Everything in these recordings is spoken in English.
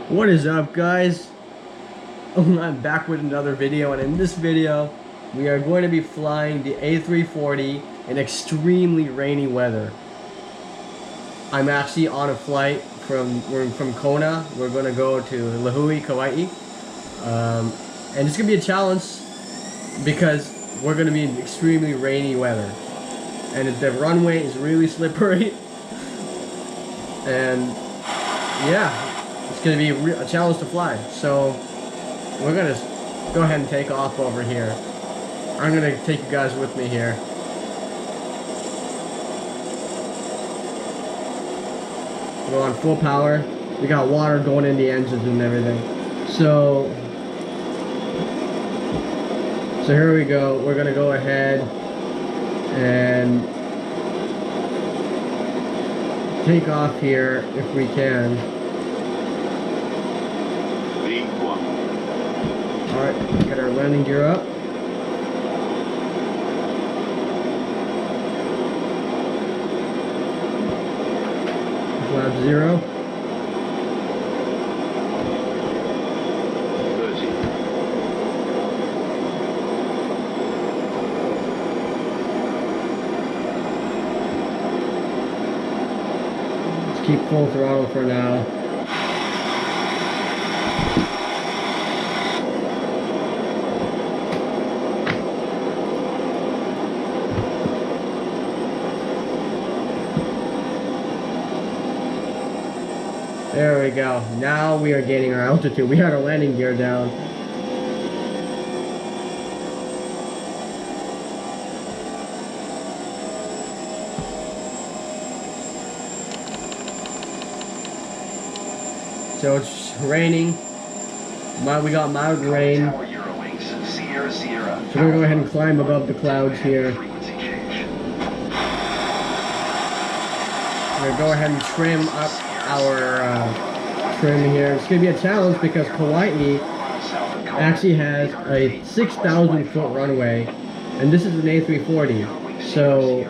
What is up, guys? I'm back with another video, and in this video we are going to be flying the A340 in extremely rainy weather. I'm actually on a flight from KONA. We're going to go to Lihue Kauai, and it's going to be a challenge because we're going to be in extremely rainy weather, and the runway is really slippery, and yeah, it's going to be a challenge to fly. So we're going to go ahead and take off over here. I'm going to take you guys with me here. We're on full power. We got water going in the engines and everything. So here we go. We're going to go ahead and take off here if we can. Alright, get our landing gear up. Flap 0. Let's keep full throttle for now. There we go. Now we are gaining our altitude. We had our landing gear down. So it's raining. We got mild rain. So we're gonna go ahead and climb above the clouds here. We're gonna go ahead and trim up our trim here. It's gonna be a challenge because Kauai actually has a 6,000 foot runway, and this is an A340. So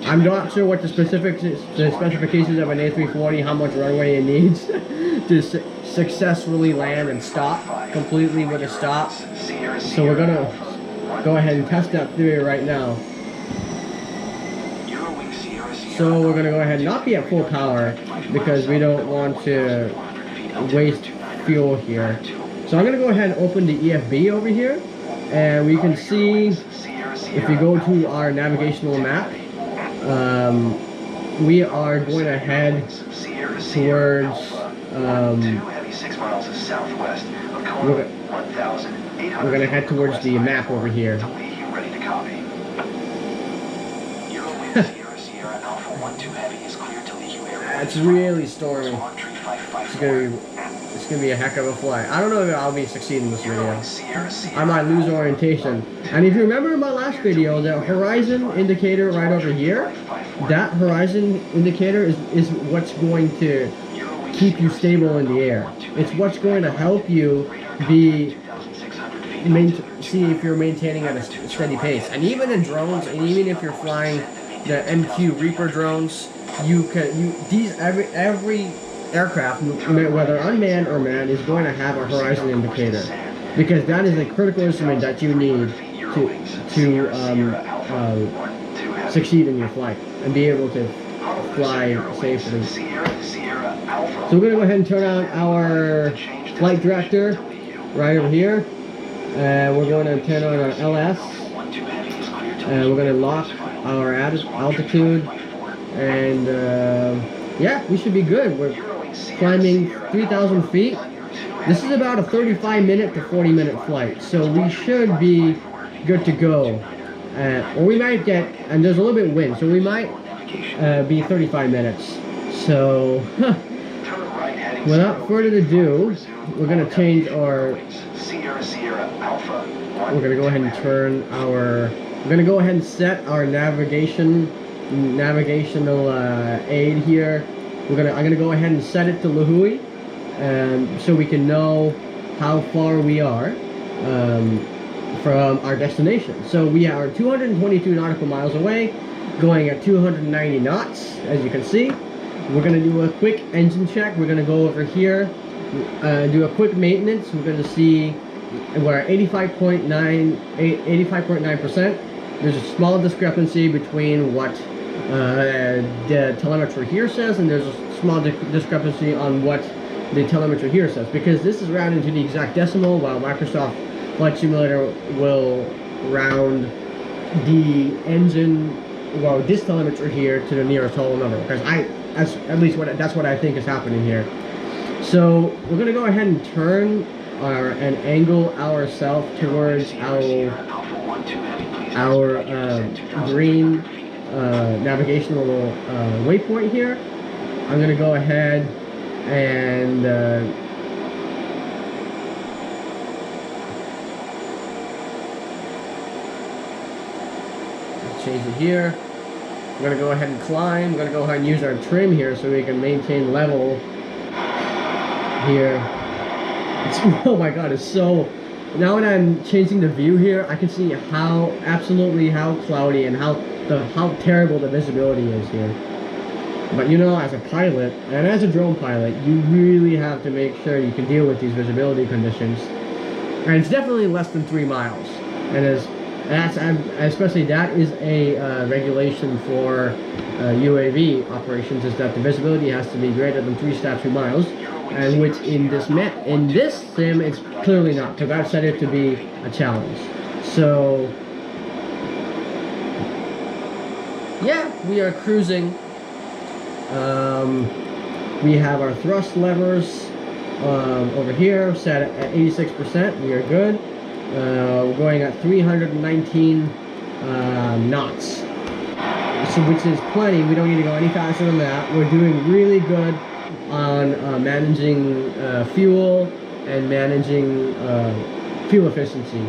I'm not sure what the specifications of an A340, how much runway it needs to successfully land and stop completely with a stop. So we're gonna go ahead and test that theory right now. So we're gonna go ahead and not be at full power because we don't want to waste fuel here. So I'm gonna go ahead and open the EFB over here, and we can see, if you go to our navigational map, we are going to head towards we're going to head towards the map over here. It's really stormy. It's gonna be a heck of a flight. I don't know if I'll be succeeding in this video. I might lose orientation. And if you remember in my last video, the horizon indicator right over here, that horizon indicator is what's going to keep you stable in the air. It's what's going to help you see if you're maintaining at a steady pace. And even in drones, and even if you're flying the MQ Reaper drones, every aircraft, whether unmanned or manned, is going to have a horizon indicator, because that is a critical instrument that you need to succeed in your flight and be able to fly safely. So we're going to go ahead and turn on our flight director right over here. We're going to turn on our LS, and we're going to lock our altitude, and yeah, we should be good. We're climbing 3,000 feet. This is about a 35-minute to 40-minute flight, so we should be good to go. Or we might get, and there's a little bit of wind, so we might be 35 minutes. So without further ado, we're going to change our, we're going to go ahead and turn our, we're going to go ahead and set our navigational aid here. I'm gonna go ahead and set it to Lihue, so we can know how far we are from our destination. So we are 222 nautical miles away, going at 290 knots, as you can see. We're going to do a quick engine check. We're going to go over here. do a quick maintenance. We're going to see we're at 85.9%. There's a small discrepancy between what the telemetry here says, and there's a small discrepancy on what the telemetry here says, because this is rounded to the exact decimal, while Microsoft Flight Simulator will round the engine, well, this telemetry here to the nearest whole number, because that's what I think is happening here. So we're going to go ahead and turn and angle ourselves towards our green navigational waypoint here. I'm going to go ahead and change it here. I'm going to go ahead and climb. I'm going to go ahead and use our trim here so we can maintain level here. Oh my god, it's so... Now when I'm changing the view here, I can see how cloudy and how terrible the visibility is here. But you know, as a pilot, and as a drone pilot, you really have to make sure you can deal with these visibility conditions. And it's definitely less than 3 miles. And especially that is a regulation for UAV operations, is that the visibility has to be greater than 3 statute miles. And which in this sim, it's clearly not, because I've set it to be a challenge. So yeah, we are cruising. We have our thrust levers over here set at 86%. We are good. We're going at 319 knots, which is plenty. We don't need to go any faster than that. We're doing really good on managing fuel and managing fuel efficiency,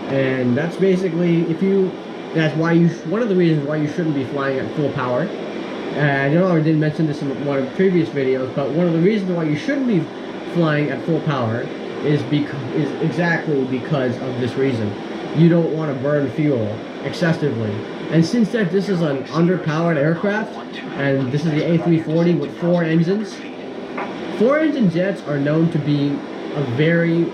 and that's basically one of the reasons why you shouldn't be flying at full power. I know I didn't mention this in one of the previous videos, but one of the reasons why you shouldn't be flying at full power is exactly because of this reason. You don't want to burn fuel excessively. And since this is an underpowered aircraft, and this is the A340 with 4 engines, 4-engine jets are known to be a very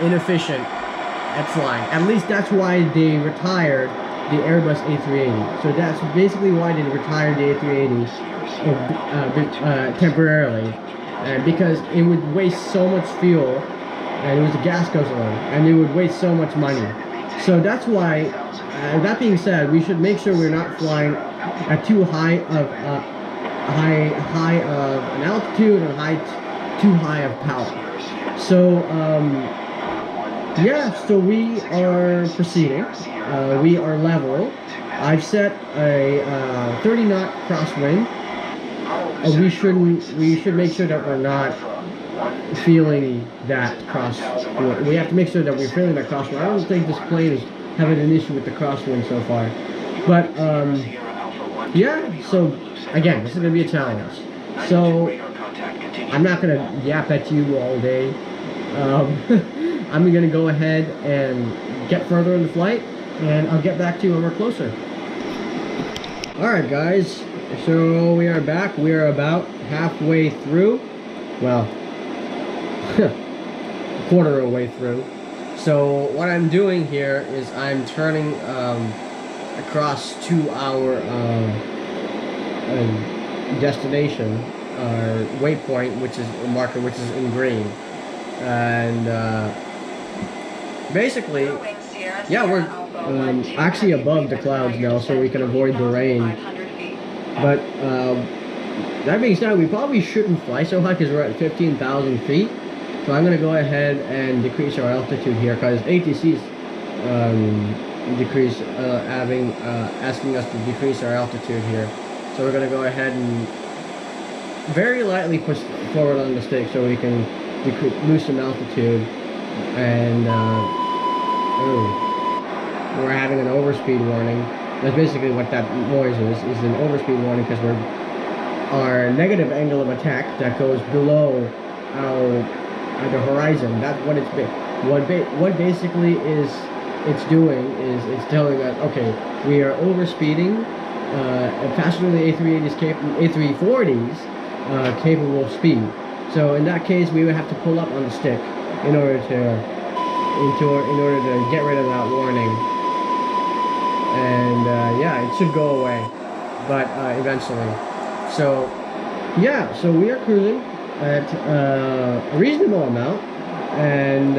inefficient at flying. At least that's why they retired the Airbus A380. So that's basically why they retired the A380 temporarily, because it would waste so much fuel, and it was a gas guzzler, and it would waste so much money. So that's why. That being said, we should make sure we're not flying at too high of an altitude or too high of power. So yeah, so we are proceeding. We are level. I've set a 30 knot crosswind. We should make sure that we're not feeling that crosswind. We have to make sure that we're feeling that crosswind. I don't think this plane is having an issue with the crosswind so far. But yeah, so again, this is going to be a challenge. So I'm not going to yap at you all day. I'm going to go ahead and get further in the flight, and I'll get back to you when we're closer. Alright guys, so we are back. We are about halfway through. Well, a quarter of the way through. So what I'm doing here is I'm turning across to our destination, our waypoint, which is a marker which is in green, and basically, yeah, we're actually above the clouds now, so we can avoid the rain. But that being said, we probably shouldn't fly so high because we're at 15,000 feet. So I'm going to go ahead and decrease our altitude here, because ATC's asking us to decrease our altitude here. So we're going to go ahead and very lightly push forward on the stick so we can lose some altitude. And we're having an overspeed warning. That's basically what that noise is an overspeed warning, because our negative angle of attack that goes below the horizon. That's what what basically is it's doing is it's telling us, okay, we are overspeeding, faster than the A380's A340's capable speed. So in that case, we would have to pull up on the stick in order to get rid of that warning. And yeah, it should go away, but eventually. So yeah, so we are cruising at a reasonable amount, and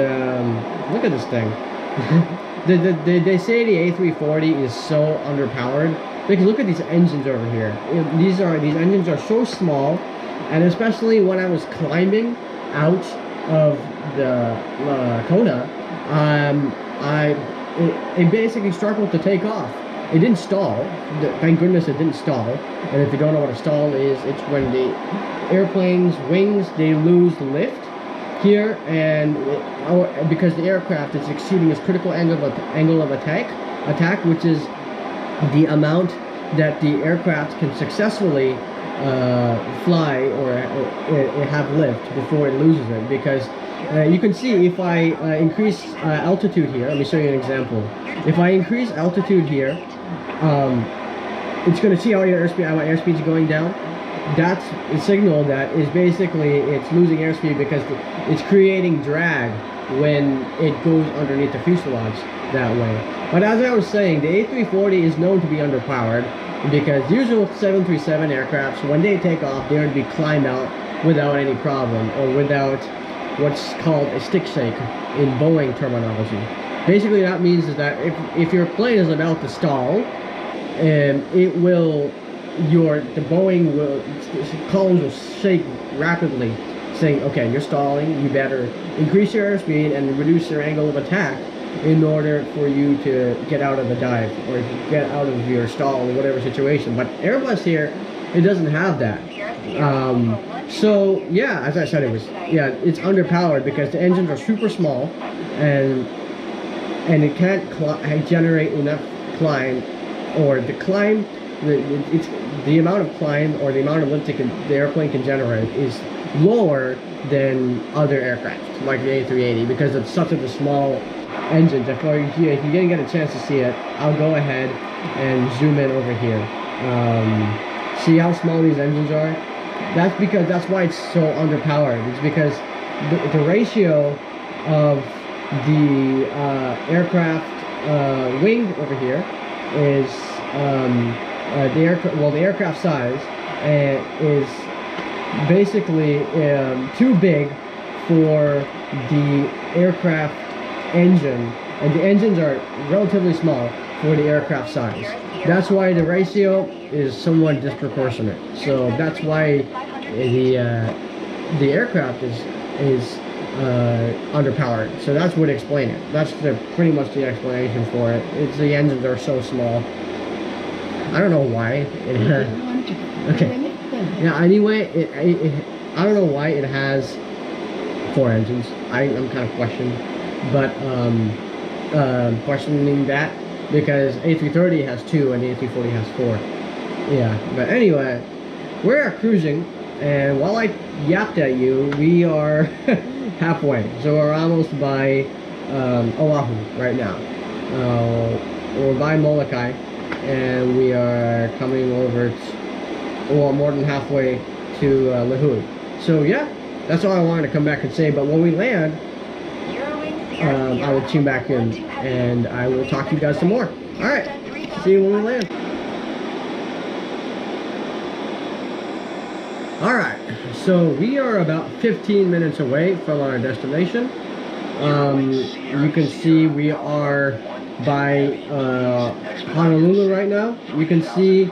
look at this thing. They say the A340 is so underpowered. Like, look at these engines over here. These engines are so small, and especially when I was climbing out of the KONA, it basically struggled to take off. It didn't stall. Thank goodness it didn't stall. And if you don't know what a stall is, it's when the airplane's wings, they lose lift here, and because the aircraft is exceeding its critical angle of attack, which is the amount that the aircraft can successfully fly or have lift before it loses it. Because you can see, if I increase altitude here, let me show you an example. If I increase altitude here, it's going to see how your airspeed is going down. That's a signal that is basically it's losing airspeed because it's creating drag when it goes underneath the fuselage that way. But as I was saying, the A340 is known to be underpowered because usual 737 aircrafts, when they take off, they would be climbed out without any problem, or without what's called a stick shake in Boeing terminology. Basically, that means is that if your plane is about to stall, the Boeing columns will shake rapidly, saying, okay, you're stalling, you better increase your airspeed and reduce your angle of attack in order for you to get out of the dive or get out of your stall or whatever situation. But Airbus here, it doesn't have that. So yeah, as I said, it's underpowered because the engines are super small, and it can't generate enough climb, or the climb. The amount of climb or the amount of lift the airplane can generate is lower than other aircraft like the A380 because it's such a small engine. If you didn't get a chance to see it, I'll go ahead and zoom in over here. See how small these engines are? That's why it's so underpowered. It's because the ratio of the aircraft wing over here is the aircraft size is basically too big for the aircraft engine, and the engines are relatively small for the aircraft size. That's why the ratio is somewhat disproportionate. So that's why the aircraft is underpowered. So that's what explains it. That's pretty much the explanation for it. It's the engines are so small. I don't know why okay. Yeah. Anyway, I don't know why it has 4 engines. I'm kind of questioning that because A330 has 2 and the A340 has 4. Yeah. But anyway, we're cruising, and while I yapped at you, we are halfway. So we're almost by Oahu right now. We're by Molokai. And we are coming over more than halfway to Lihue. So yeah, that's all I wanted to come back and say. But when we land, I will tune back in and I will talk to you guys some more. Alright, see you when we land. Alright, so we are about 15 minutes away from our destination. You can see we are by Honolulu right now. You can see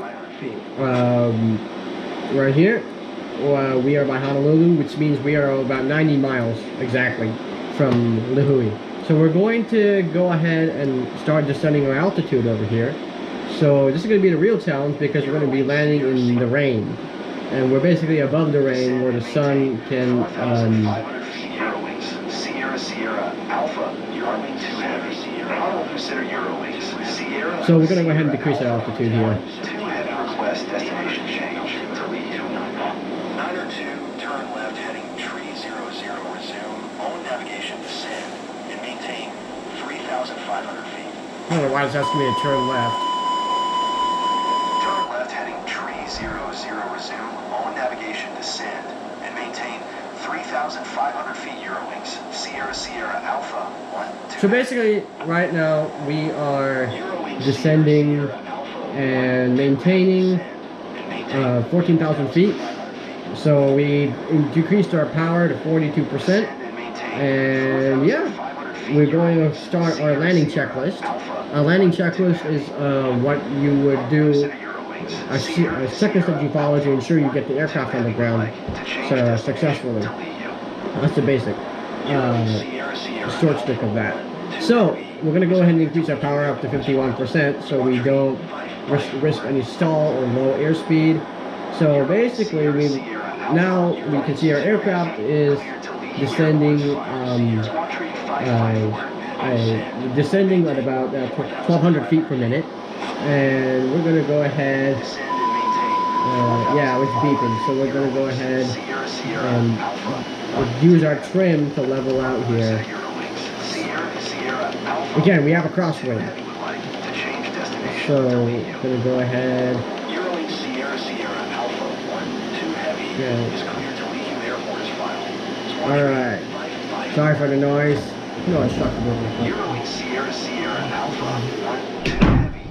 right here we are by Honolulu, which means we are about 90 miles exactly from Lihue. So we're going to go ahead and start descending our altitude over here. So this is going to be the real challenge because we're going to be landing in the rain, and we're basically above the rain where the sun can so we're going to go ahead and decrease our altitude here. Request destination change to Lihue. 902, turn left heading 300, resume, own navigation descend, and maintain 3,500 feet. I don't know why it's asking me to turn left. Turn resume, all navigation descend, and maintain 3,500 feet Eurowings, Sierra Alpha 1, 2. So basically, right now, we are descending and maintaining 14,000 feet. So we decreased our power to 42%. And yeah, we're going to start our landing checklist. A landing checklist is what you would do, a checklist that you follow to ensure you get the aircraft on the ground successfully. That's the basic short stick of that. So we're going to go ahead and increase our power up to 51% so we don't risk any stall or low airspeed. So basically, now we can see our aircraft is descending descending at about 1,200 feet per minute, and we're going to go ahead. Yeah, it's beeping, so we're going to go ahead and use our trim to level out here. Again, we have a crosswind, so we're going to go ahead. Alright, sorry for the noise. No, it's not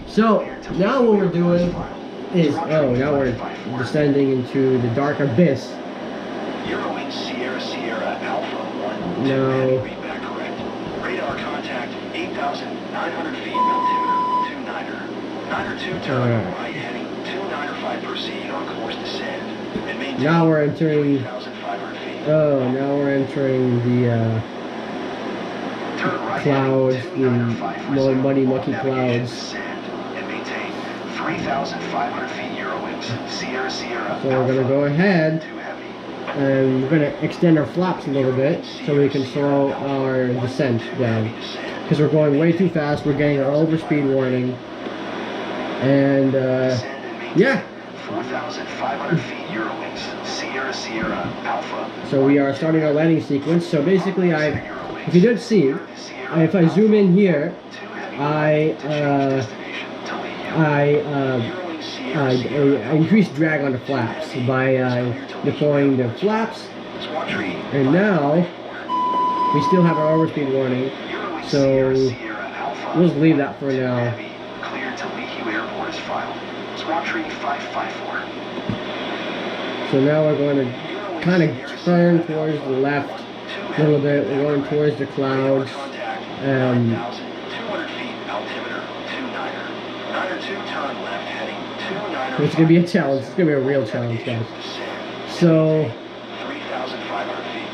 So, now what we're doing is, now we're descending into the dark abyss. No. Radar contact 8,900 feet, altimeter 29er. 9er 2 turn right heading 295, proceed on course descend. Now we're entering. Oh, now we're entering the clouds, the muddy, mucky clouds. And maintain 3,500 feet Eurowings, Sierra. So we're gonna go ahead and we're gonna extend our flaps a little bit so we can slow our descent down because we're going way too fast. We're getting our overspeed warning, and yeah. 4,500 feet Eurowings, Sierra Alpha. So we are starting our landing sequence. So basically, if you didn't see, if I zoom in here, I increased drag on the flaps by deploying the flaps, and now we still have our overspeed warning. So we'll just leave that for now. Cleared to Lihue Airport is filed. Squawk 554. So now we're going to kind of turn towards the left a little bit. We're going towards the clouds. 200 feet, altimeter 29er. 9er 2 turn left heading 29er. It's going to be a challenge. It's going to be a real challenge, guys. So 3,500 feet.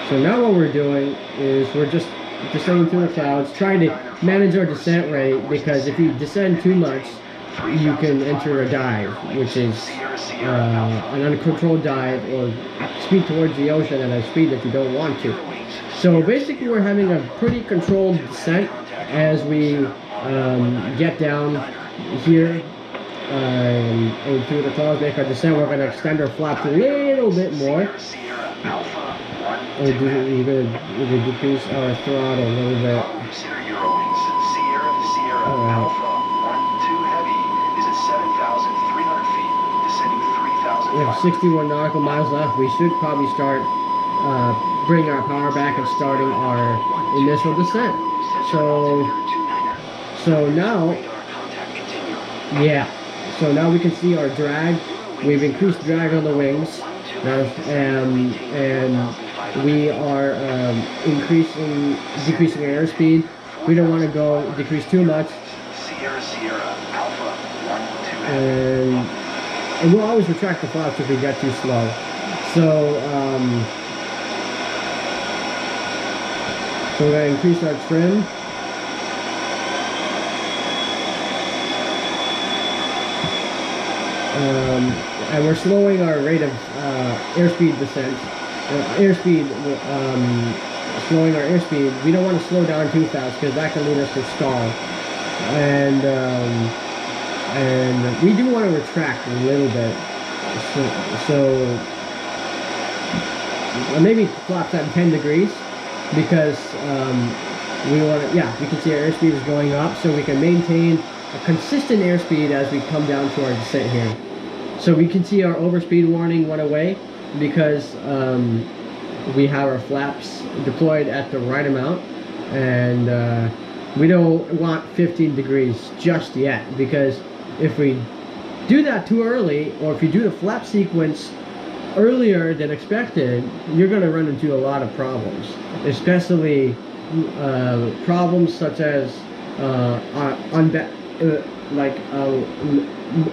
So now what we're doing is we're just descending through the clouds, trying to manage our descent rate, because if you descend too much, you can enter a dive, which is an uncontrolled dive, or speed towards the ocean at a speed that you don't want to. So basically we're having a pretty controlled descent as we get down here and through the clouds, make our descent. We're going to extend our flaps a little bit more. We're going to decrease our throttle a little bit. We have 61 nautical miles left. We should probably start bringing our power back and starting our initial descent. So now, yeah. So now we can see our drag. We've increased drag on the wings, and we are decreasing our airspeed. We don't want to decrease too much. And we'll always retract the flaps if we get too slow. So we're going to increase our trim. And we're slowing our rate of airspeed descent. Slowing our airspeed. We don't want to slow down too fast because that can lead us to stall. And we do want to retract a little bit. So maybe flaps at 10 degrees because we want to, yeah, we can see our airspeed is going up, so we can maintain a consistent airspeed as we come down to our descent here. So we can see our overspeed warning went away because we have our flaps deployed at the right amount, and we don't want 15 degrees just yet, because if we do that too early, or if you do the flap sequence earlier than expected, you're going to run into a lot of problems, especially problems such as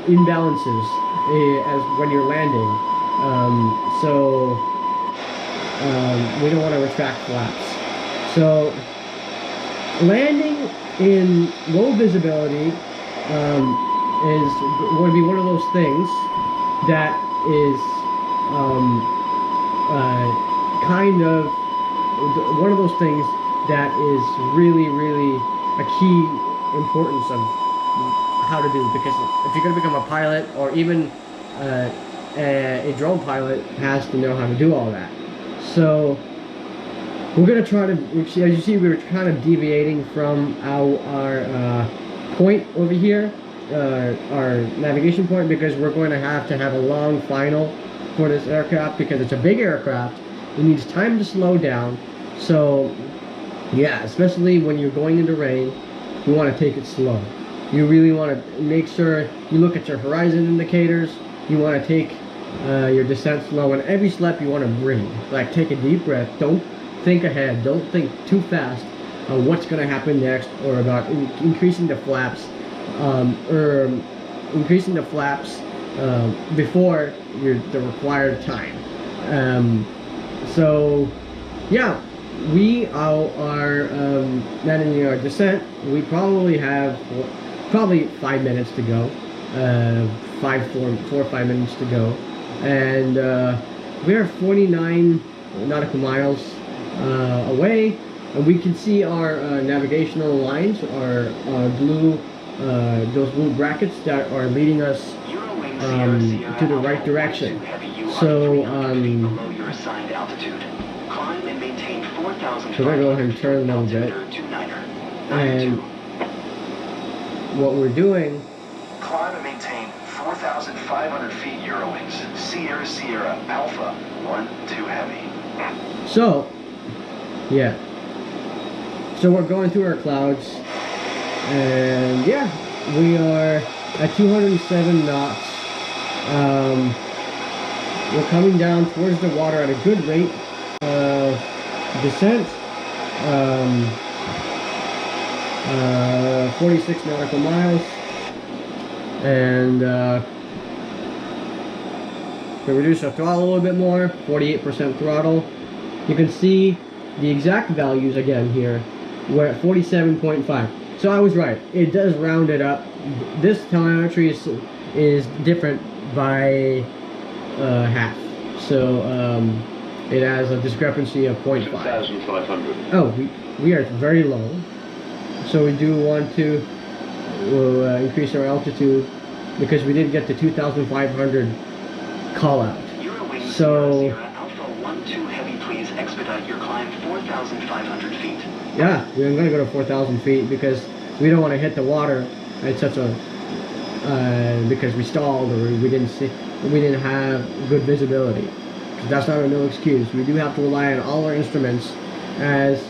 imbalances as when you're landing. We don't want to retract flaps. So landing in low visibility is going to be one of those things that is kind of one of those things that is really a key importance of how to do, because if you're going to become a pilot, or even a drone pilot has to know how to do all that. So we're going to try to, as you see, we're kind of deviating from our point over here, our navigation point, because we're going to have a long final for this aircraft, because it's a big aircraft. It needs time to slow down. So yeah, especially when you're going into rain, you want to take it slow. You really want to make sure you look at your horizon indicators. You want to take your descent slow, and every step you want to breathe. Like, take a deep breath. Don't think ahead. Don't think too fast on what's going to happen next, or about increasing the flaps, before the required time. So yeah, we are managing our descent. We probably have 5 minutes to go, 4 or 5 minutes to go, and we are 49 nautical miles away, and we can see our navigational lines, our blue, those blue brackets that are leading us to the right direction. So we're going to go ahead and turn a little bit, and what we're doing, climb and maintain 4,500 feet Eurowings, Sierra Alpha 1-2 heavy. So yeah, so we're going through our clouds, and yeah, we are at 207 knots. We're coming down towards the water at a good rate of descent. 46 nautical miles, and we reduce our throttle a little bit more, 48% throttle. You can see the exact values again here. We're at 47.5. So I was right. It does round it up. This telemetry is different by half. So it has a discrepancy of 0.5. 2,500. Oh, we are very low. So we do want to increase our altitude, because we did get the 2,500 call out. So Alpha 1-2 heavy, please expedite your climb 4,500 feet. yeah, we're going to go to 4,000 feet, because we don't want to hit the water at such a because we stalled, or we didn't have good visibility. That's not a no excuse. We do have to rely on all our instruments as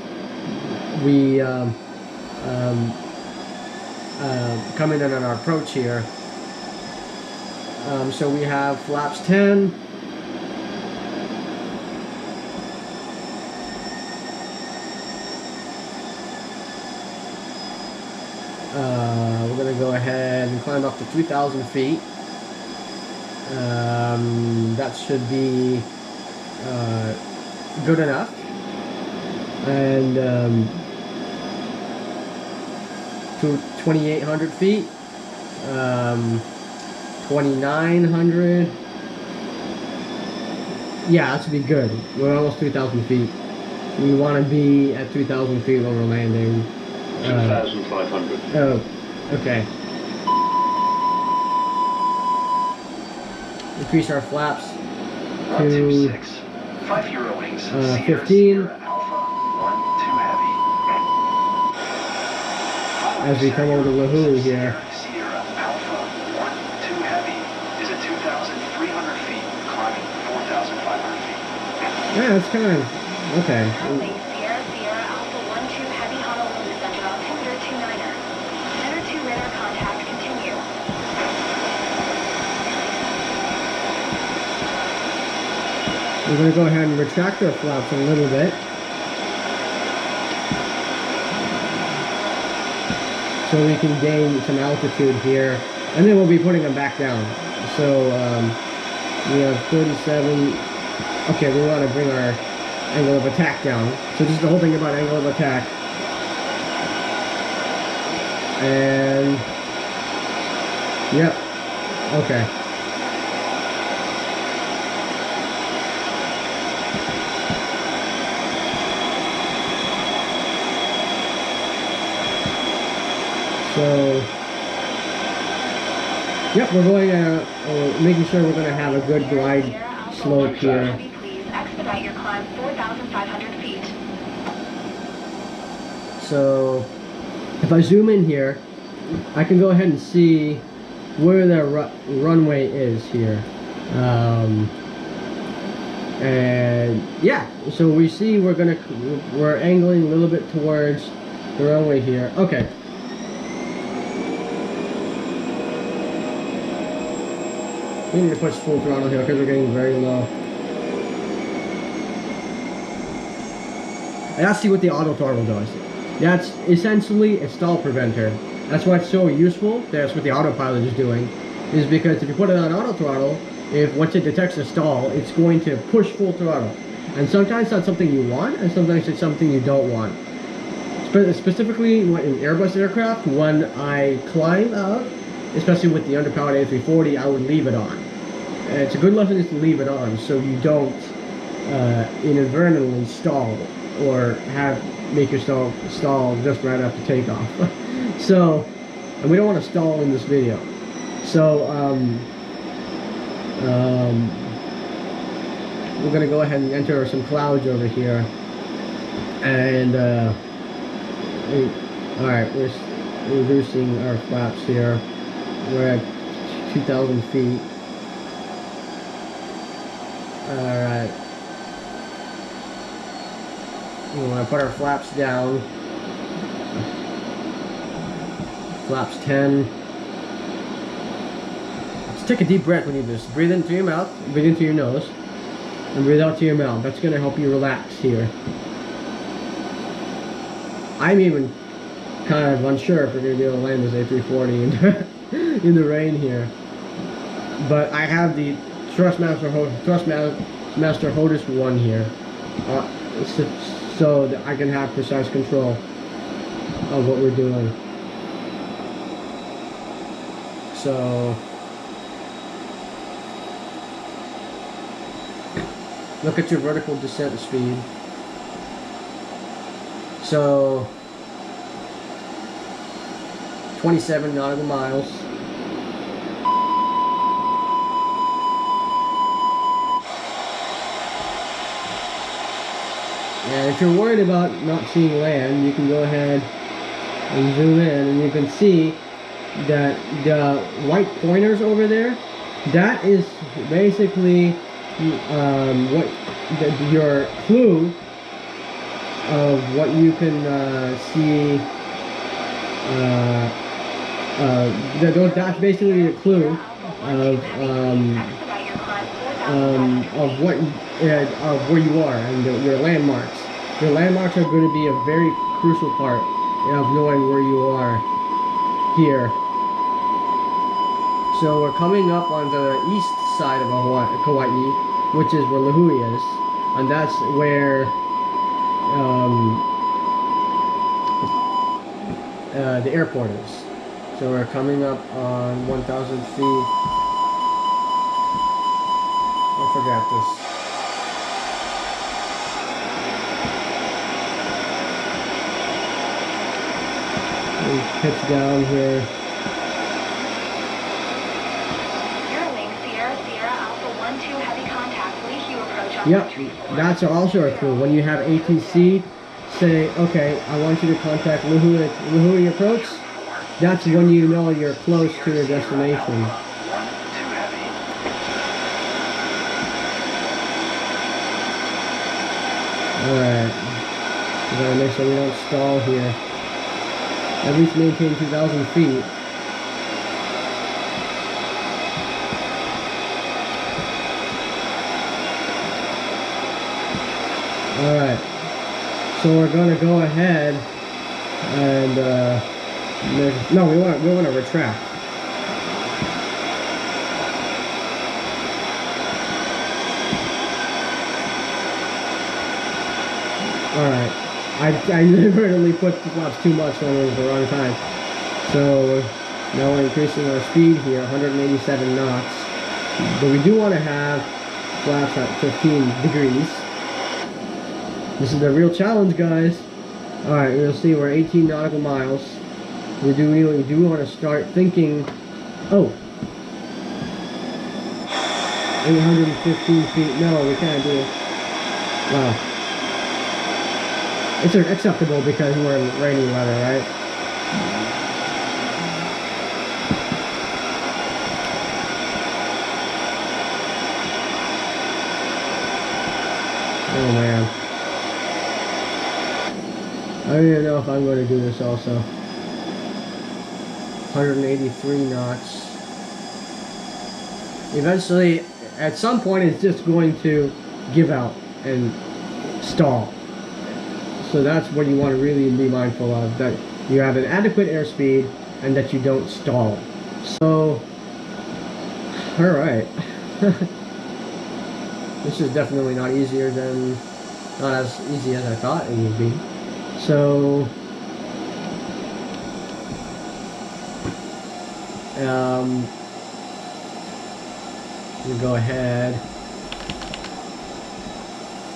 we come in on our approach here. So we have flaps 10. We're going to go ahead and climb up to 2,000 feet. That should be good enough. And to 2,800 feet, 2,900. Yeah, that should be good. We're almost 3,000 feet. We want to be at 3,000 feet when we're landing. 2,500. Oh, okay. Increase our flaps to 5 Eurowings, 15. Sierra Alpha 1-2 heavy. As we come over to Lihue here. Sierra Alpha 1-2 heavy is at 2,000 Yeah, it's kind of okay. Runway Sierra Sierra Alpha 12 Heavy Honolulu Center altimeter 29er. Center 2 radar contact continue. We're going to go ahead and retract our flaps a little bit. So we can gain some altitude here. And then we'll be putting them back down. So we have 37. Okay, we want to bring our angle of attack down. So this is the whole thing about angle of attack. And yep. Okay. So, yep, we're going making sure we're going to have a good glide slope here. Please expedite your climb 4,500 feet. So, if I zoom in here, I can go ahead and see where the runway is here. And yeah, so we see we're angling a little bit towards the runway here. Okay. We need to push full throttle here because we're getting very low. And let's see what the auto throttle does. That's essentially a stall preventer. That's why it's so useful. That's what the autopilot is doing. Is because if you put it on auto throttle, once it detects a stall, it's going to push full throttle. And sometimes that's something you want, and sometimes it's something you don't want. Specifically in Airbus aircraft, when I climb out, especially with the underpowered A340, I would leave it on. And it's a good lesson is to leave it on so you don't inadvertently stall or make your stall just right after takeoff. So, and we don't want to stall in this video. So, we're going to go ahead and enter some clouds over here. And, alright, we're reducing our flaps here. We're at 2,000 feet. Alright. We want to put our flaps down. Flaps 10. Let's take a deep breath when you do this. Breathe in through your mouth, breathe in through your nose, and breathe out through your mouth. That's going to help you relax here. I'm even kind of unsure if we're going to be able to land this A340 in the rain here. But I have the Thrustmaster HOTUS 1 here. So that I can have precise control of what we're doing. So look at your vertical descent speed. So 27 nautical miles. And if you're worried about not seeing land, you can go ahead and zoom in, and you can see that the white pointers over there, that is basically your clue of what you can see. That's basically the clue of where you are and your landmarks. Your landmarks are going to be a very crucial part of knowing where you are here. So we're coming up on the east side of Kauai, which is where Lihue is, and that's where the airport is. So we're coming up on 1,000 feet. I forgot this. We pitch down here. Airwing Sierra Sierra Alpha 12 heavy contact. Lihue approach on Yep, that's also a clue. When you have ATC, say, okay, I want you to contact Lihue approach. That's when you know you're close to your destination. Alright. We gotta make sure we don't stall here. At least maintain 2,000 feet. Alright. So we're gonna go ahead and no, we want to retract. Alright, I literally put the flaps too much when it was the wrong time. So now we're increasing our speed here, 187 knots. But we do want to have flaps at 15 degrees. This is the real challenge, guys. Alright, you'll see we're 18 nautical miles. We do want to start thinking, oh, 815 feet, no, we can't do it. Wow. It's acceptable because we're in rainy weather, right? Oh man. I don't even know if I'm going to do this also. 183 knots. Eventually, at some point, it's just going to give out and stall. So that's what you want to really be mindful of, that you have an adequate airspeed and that you don't stall. So, alright. This is definitely not as easy as I thought it would be. So, we'll go ahead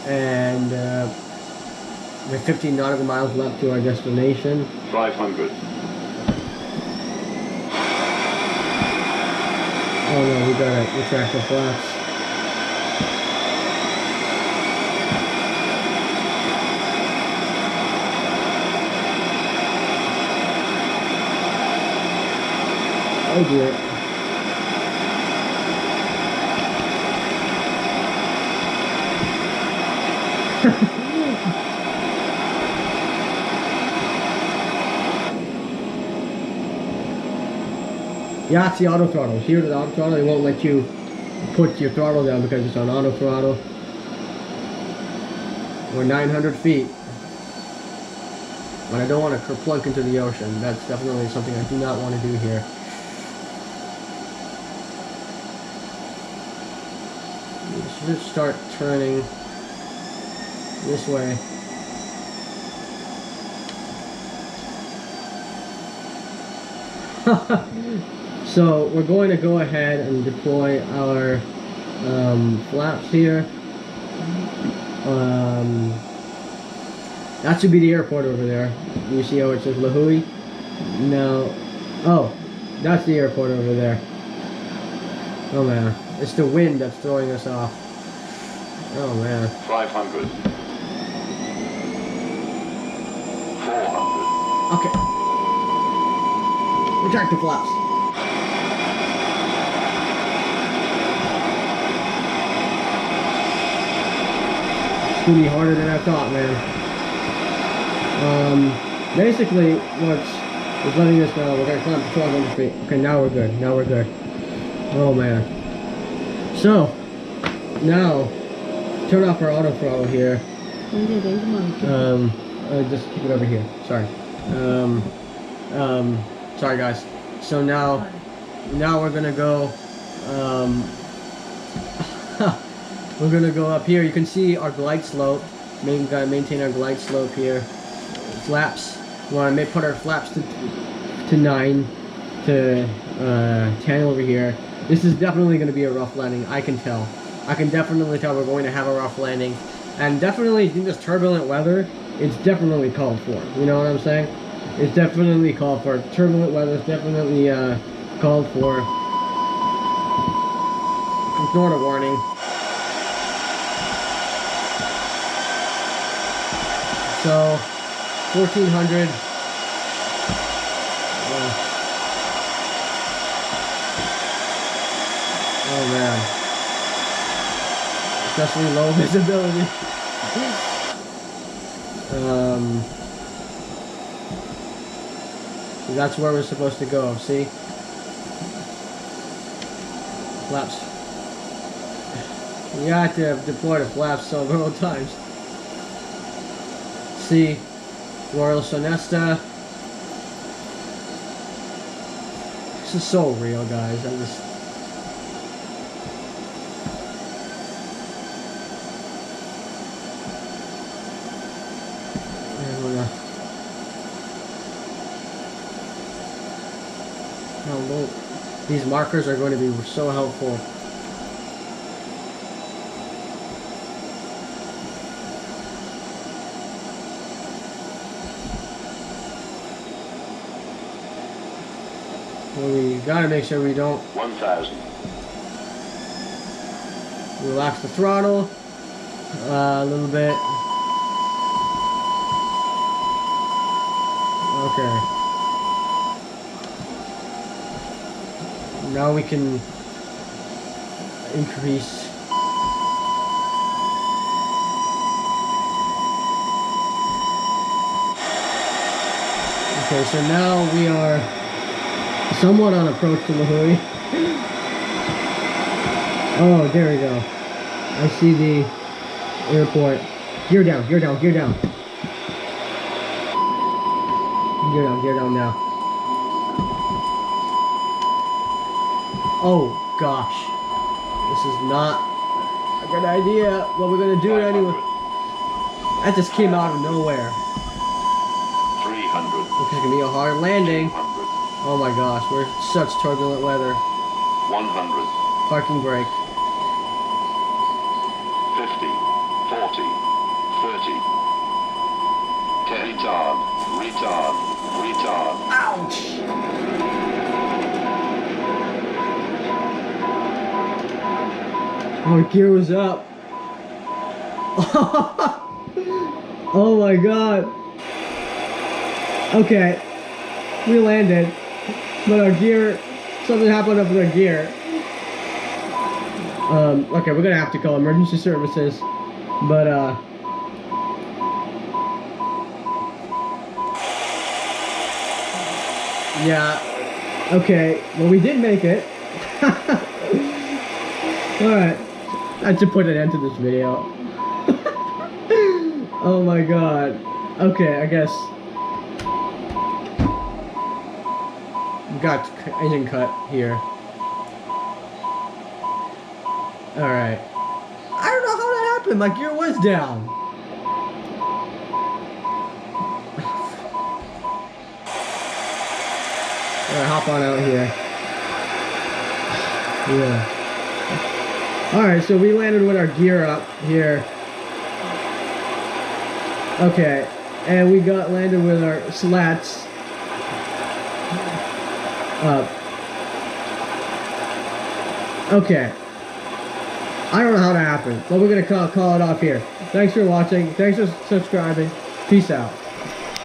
and we have 15 nautical miles left to our destination. 500. Oh no, we gotta retract the flaps. Oh dear. Yeah, it's the auto throttle. Here, the auto throttle, it won't let you put your throttle down because it's on auto throttle. We're 900 feet. But I don't want to plunk into the ocean. That's definitely something I do not want to do here. We should start turning this way. So we're going to go ahead and deploy our flaps here. That should be the airport over there. You see how it says Lihue? No. Oh, that's the airport over there. Oh man, it's the wind that's throwing us off. Oh man. 500. 400. Okay. Retract the flaps. It's gonna be harder than I thought, man. Basically, what's letting us know, we're gonna climb to 1,200 feet. Okay, now we're good. Now we're good. Oh man. So, now, turn off our auto throttle here. Just keep it over here. Sorry. Sorry guys. So now we're gonna go, we're gonna go up here. You can see our glide slope. Gotta maintain our glide slope here. Flaps. We want to put our flaps to 9 to 10 over here. This is definitely going to be a rough landing. I can tell. I can definitely tell we're going to have a rough landing, and definitely in this turbulent weather, it's definitely called for. You know what I'm saying? It's definitely called for. Turbulent weather is definitely called for. Ignore the warning. So 1,400. Oh man. Especially low visibility. That's where we're supposed to go, see? Flaps. We got to deploy the flaps several times. See? Royal Sonesta. This is so real, guys. I'm just... These markers are going to be so helpful. Well, we gotta make sure we don't 1,000. relax the throttle a little bit. Okay. Now we can increase. Okay, so now we are somewhat on approach to Lihue. Oh, there we go. I see the airport. Gear down, gear down, gear down. Gear down now. Oh gosh, this is not a good idea, but we're gonna do it anyway. That just came out of nowhere. 300. This is gonna be a hard landing. 200. Oh my gosh, we're such turbulent weather. 100. Parking brake. 50. 40. 30. 10. Retard. Retard. Retard. Ouch! Our gear was up. Oh my god. Okay. We landed. But our gear, something happened up with our gear. Okay, we're gonna have to call emergency services. But yeah. Okay, well we did make it. Alright. I had to put an end to this video. Oh my god. Okay, I guess. We got engine cut here. Alright. I don't know how that happened. My gear was down. Alright, hop on out here. Yeah. Alright, so we landed with our gear up here. Okay, and we got landed with our slats up. Okay. I don't know how that happened, but we're gonna call it off here. Thanks for watching. Thanks for subscribing. Peace out.